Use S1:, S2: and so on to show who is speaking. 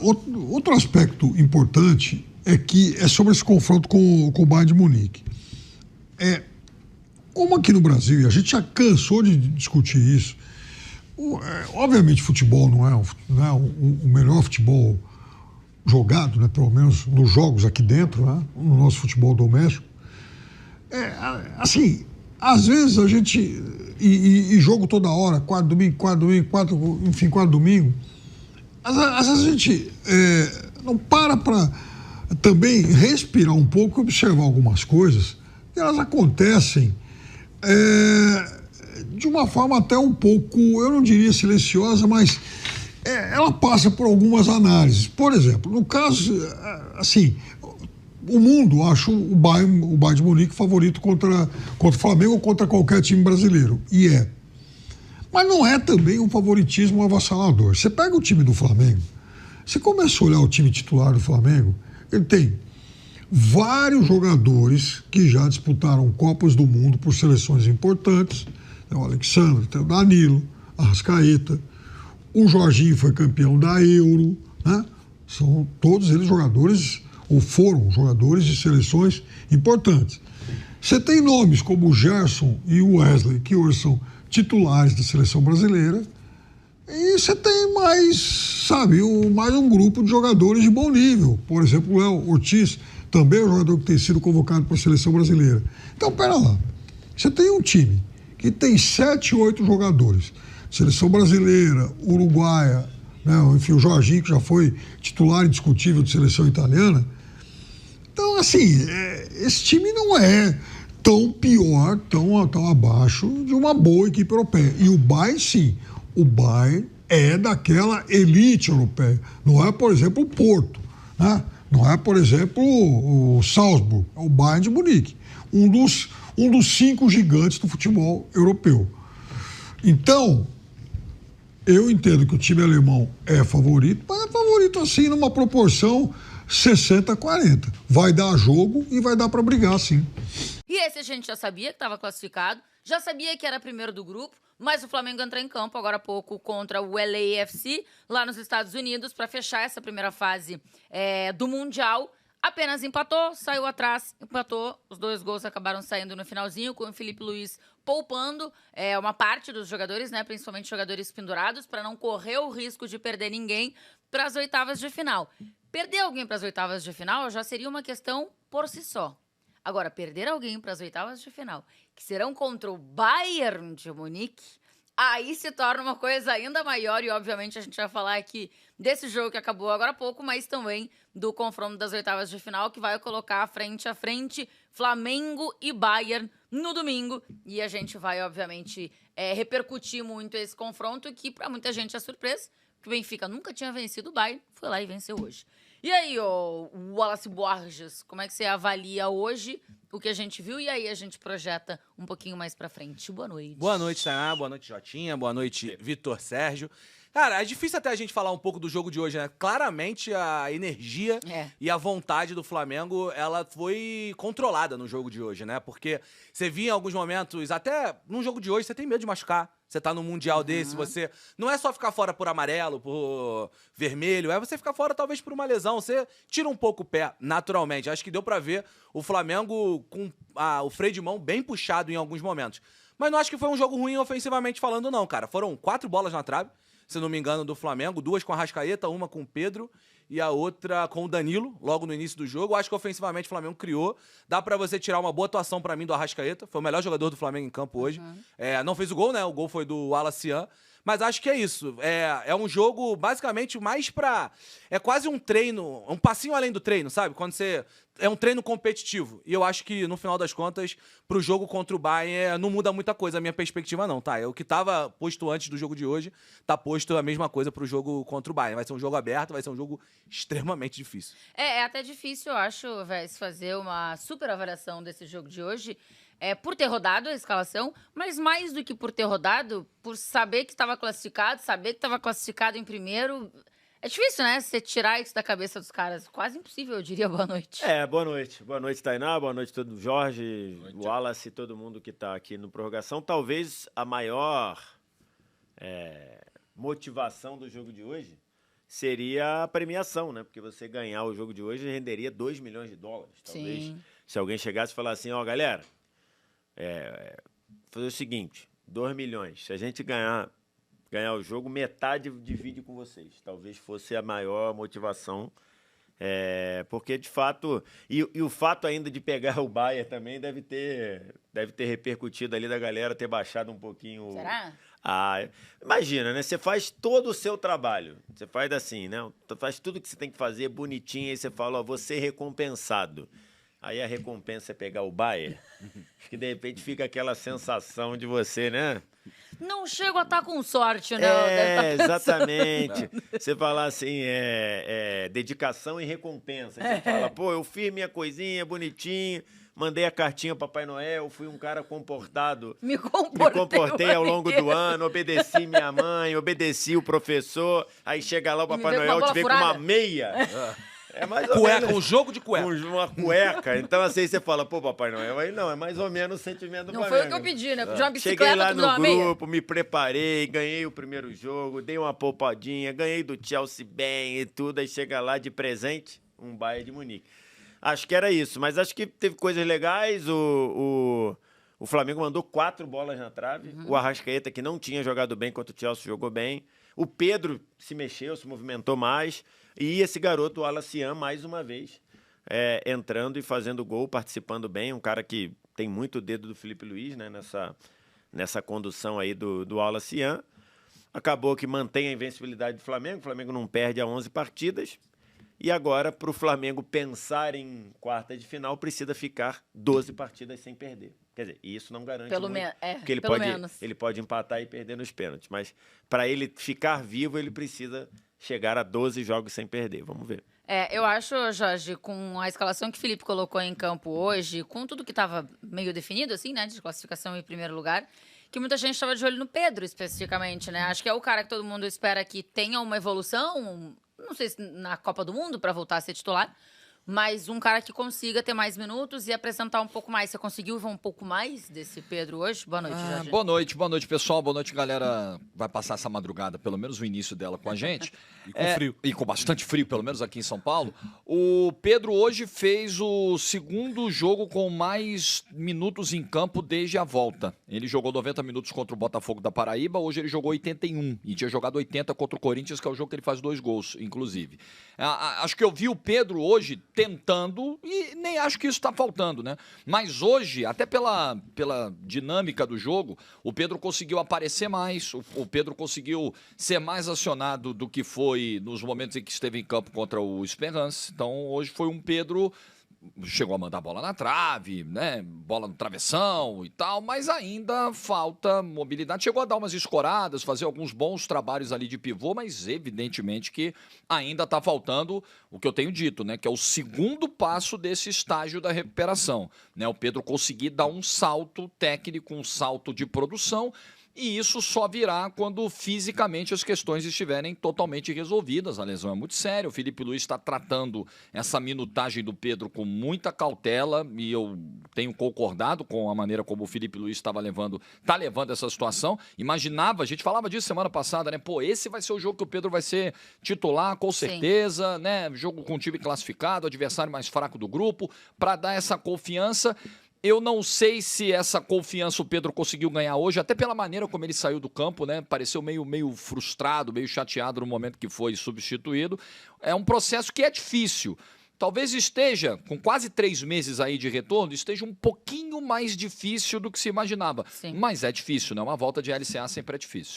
S1: Outro aspecto importante é sobre esse confronto com o Bayern de Munique. Como aqui no Brasil, e a gente já cansou de discutir isso, obviamente futebol não é o melhor futebol jogado, né, pelo menos nos jogos aqui dentro, né, no nosso futebol doméstico. Assim, às vezes a gente... E jogo toda hora, quatro domingo, quatro domingo. Às vezes a gente não para também respirar um pouco e observar algumas coisas que elas acontecem de uma forma até um pouco, eu não diria silenciosa, mas ela passa por algumas análises. Por exemplo, no caso, assim, o mundo acha o Bayern de Munique favorito contra o Flamengo ou contra qualquer time brasileiro. E é. Mas não é também um favoritismo avassalador. Você pega o time do Flamengo, você começa a olhar o time titular do Flamengo, ele tem vários jogadores que já disputaram Copas do Mundo por seleções importantes. Tem o Alexandre, tem o Danilo, a Arrascaeta, o Jorginho foi campeão da Euro, né? São todos eles jogadores, ou foram jogadores de seleções importantes. Você tem nomes como o Gerson e o Wesley, que hoje são titulares da seleção brasileira, e você tem mais um grupo de jogadores de bom nível. Por exemplo, o Léo Ortiz, também é um jogador que tem sido convocado para a seleção brasileira. Então, pera lá, você tem um time que tem 7, 8 jogadores, seleção brasileira, uruguaia, né, enfim, o Jorginho, que já foi titular indiscutível de seleção italiana. Então, assim, esse time não é tão pior, tão abaixo de uma boa equipe europeia. E o Bayern, sim, o Bayern é daquela elite europeia. Não é, por exemplo, o Porto, né? Não é, por exemplo, o Salzburg, é o Bayern de Munique, um dos 5 gigantes do futebol europeu. Então, eu entendo que o time alemão é favorito, mas é favorito assim numa proporção 60-40. Vai dar jogo e vai dar para brigar, sim.
S2: E esse a gente já sabia que estava classificado, já sabia que era primeiro do grupo, mas o Flamengo entrou em campo agora há pouco contra o LAFC, lá nos Estados Unidos, para fechar essa primeira fase do Mundial. Apenas empatou, saiu atrás, empatou. Os 2 gols acabaram saindo no finalzinho, com o Felipe Luiz poupando uma parte dos jogadores, né, principalmente jogadores pendurados, para não correr o risco de perder ninguém para as oitavas de final. Perder alguém para as oitavas de final já seria uma questão por si só. Agora, perder alguém para as oitavas de final, que serão contra o Bayern de Munique, aí se torna uma coisa ainda maior e, obviamente, a gente vai falar aqui desse jogo que acabou agora há pouco, mas também do confronto das oitavas de final, que vai colocar frente a frente Flamengo e Bayern no domingo. E a gente vai, obviamente, repercutir muito esse confronto, que para muita gente é surpresa, porque o Benfica nunca tinha vencido o Bayern, foi lá e venceu hoje. E aí, o Wallace Borges, como é que você avalia hoje o que a gente viu? E aí a gente projeta um pouquinho mais pra frente. Boa noite.
S3: Boa noite, Tainá. Boa noite, Jotinha. Boa noite, Vitor Sérgio. Cara, é difícil até a gente falar um pouco do jogo de hoje, né? Claramente a energia e a vontade do Flamengo, ela foi controlada no jogo de hoje, né? Porque você via em alguns momentos, até no jogo de hoje, você tem medo de machucar. Você tá num Mundial desse, você... Não é só ficar fora por amarelo, por vermelho, é você ficar fora talvez por uma lesão. Você tira um pouco o pé, naturalmente. Acho que deu pra ver o Flamengo com o freio de mão bem puxado em alguns momentos. Mas não acho que foi um jogo ruim ofensivamente falando, não, cara. Foram 4 bolas na trave, se não me engano, do Flamengo. 2 com a Arrascaeta, uma com o Pedro e a outra com o Danilo, logo no início do jogo. Acho que ofensivamente o Flamengo criou. Dá pra você tirar uma boa atuação pra mim do Arrascaeta. Foi o melhor jogador do Flamengo em campo hoje. Não fez o gol, né? O gol foi do Wallace. Mas acho que é isso. É um jogo basicamente mais pra... É quase um treino, um passinho além do treino, sabe? Quando você... É um treino competitivo. E eu acho que, no final das contas, pro jogo contra o Bayern, não muda muita coisa a minha perspectiva, não, tá? O que tava posto antes do jogo de hoje, tá posto a mesma coisa pro jogo contra o Bayern. Vai ser um jogo aberto, vai ser um jogo extremamente difícil.
S2: É até difícil, eu acho, Vés, fazer uma super avaliação desse jogo de hoje, por ter rodado a escalação, mas mais do que por ter rodado, por saber que estava classificado em primeiro. É difícil, né? Você tirar isso da cabeça dos caras. Quase impossível, eu diria. Boa noite.
S4: Boa noite. Boa noite, Tainá. Boa noite, todo Jorge, o Wallace e todo mundo que está aqui no Prorrogação. Talvez a maior motivação do jogo de hoje seria a premiação, né? Porque você ganhar o jogo de hoje renderia $2 milhões. Talvez,
S2: Sim.
S4: se alguém chegasse e falasse assim, ó, galera, fazer o seguinte, 2 milhões. Se a gente ganhar o jogo, metade divide com vocês. Talvez fosse a maior motivação. Porque, de fato... E o fato ainda de pegar o Bayern também deve ter repercutido ali da galera ter baixado um pouquinho...
S2: Será?
S4: Imagina, né? Você faz todo o seu trabalho. Você faz assim, né? Faz tudo que você tem que fazer bonitinho. Aí você fala, ó, vou ser recompensado. Aí a recompensa é pegar o Bayern. Acho que de repente fica aquela sensação de você, né?
S2: Não chego a estar com sorte, né?
S4: Exatamente. Você fala assim, dedicação e recompensa. Você fala, pô, eu fiz minha coisinha bonitinha, mandei a cartinha ao Papai Noel, fui um cara comportado.
S2: Me comportei
S4: ao longo do ano, obedeci minha mãe, obedeci o professor. Aí chega lá o Papai Noel te vê com uma meia. É mais ou menos,
S3: um jogo de cueca.
S4: Uma cueca. Então, assim, você fala, pô, Papai Noel, aí não, é mais ou menos o sentimento do Flamengo.
S2: Não foi o que eu pedi, né? Pedi uma bicicleta,
S4: Cheguei lá
S2: tu me deu uma
S4: no
S2: meia.
S4: grupo, me preparei, ganhei o primeiro jogo, dei uma poupadinha, ganhei do Chelsea bem e tudo, aí chega lá de presente, um Bayern de Munique. Acho que era isso, mas acho que teve coisas legais, o Flamengo mandou 4 bolas na trave, o Arrascaeta, que não tinha jogado bem contra o Chelsea, jogou bem, o Pedro se mexeu, se movimentou mais, e esse garoto, o Alacian, mais uma vez, entrando e fazendo gol, participando bem, um cara que tem muito dedo do Felipe Luiz, né, nessa condução aí do Alacian. Acabou que mantém a invencibilidade do Flamengo, o Flamengo não perde há 11 partidas, e agora, para o Flamengo pensar em quarta de final, precisa ficar 12 partidas sem perder. Quer dizer, isso não garante muito, porque ele pode empatar e perder nos pênaltis, mas para ele ficar vivo, ele precisa chegar a 12 jogos sem perder. Vamos ver.
S2: Eu acho, Jorge, com a escalação que o Felipe colocou em campo hoje, com tudo que estava meio definido, assim, né, de classificação em primeiro lugar, que muita gente estava de olho no Pedro, especificamente, né? Acho que é o cara que todo mundo espera que tenha uma evolução, não sei se na Copa do Mundo, para voltar a ser titular, mas um cara que consiga ter mais minutos e apresentar um pouco mais. Você conseguiu ver um pouco mais desse Pedro hoje? Boa noite, Jorge.
S5: Boa noite, pessoal. Boa noite, galera. Vai passar essa madrugada, pelo menos o início dela com a gente.
S3: E com frio.
S5: E com bastante frio, pelo menos aqui em São Paulo. O Pedro hoje fez o segundo jogo com mais minutos em campo desde a volta. Ele jogou 90 minutos contra o Botafogo da Paraíba, hoje ele jogou 81. E tinha jogado 80 contra o Corinthians, que é o jogo que ele faz 2 gols, inclusive. Acho que eu vi o Pedro hoje tentando, e nem acho que isso está faltando, né? Mas hoje, até pela dinâmica do jogo, o Pedro conseguiu aparecer mais, o Pedro conseguiu ser mais acionado do que foi nos momentos em que esteve em campo contra o Esperance. Então, hoje foi um Pedro... Chegou a mandar bola na trave, né? Bola no travessão e tal, mas ainda falta mobilidade. Chegou a dar umas escoradas, fazer alguns bons trabalhos ali de pivô, mas evidentemente que ainda está faltando o que eu tenho dito, né? Que é o segundo passo desse estágio da recuperação, né? O Pedro conseguir dar um salto técnico, um salto de produção. E isso só virá quando fisicamente as questões estiverem totalmente resolvidas. A lesão é muito séria. O Felipe Luiz está tratando essa minutagem do Pedro com muita cautela e eu tenho concordado com a maneira como o Felipe Luiz está levando essa situação. Imaginava, a gente falava disso semana passada, né? Pô, esse vai ser o jogo que o Pedro vai ser titular, com certeza, né? Jogo com o time classificado, adversário mais fraco do grupo, para dar essa confiança. Eu não sei se essa confiança o Pedro conseguiu ganhar hoje, até pela maneira como ele saiu do campo, né? Pareceu meio frustrado, meio chateado no momento que foi substituído. É um processo que é difícil. Talvez esteja, com quase 3 meses aí de retorno, esteja um pouquinho mais difícil do que se imaginava.
S2: Sim.
S5: Mas é difícil, né? Uma volta de LCA sempre é difícil.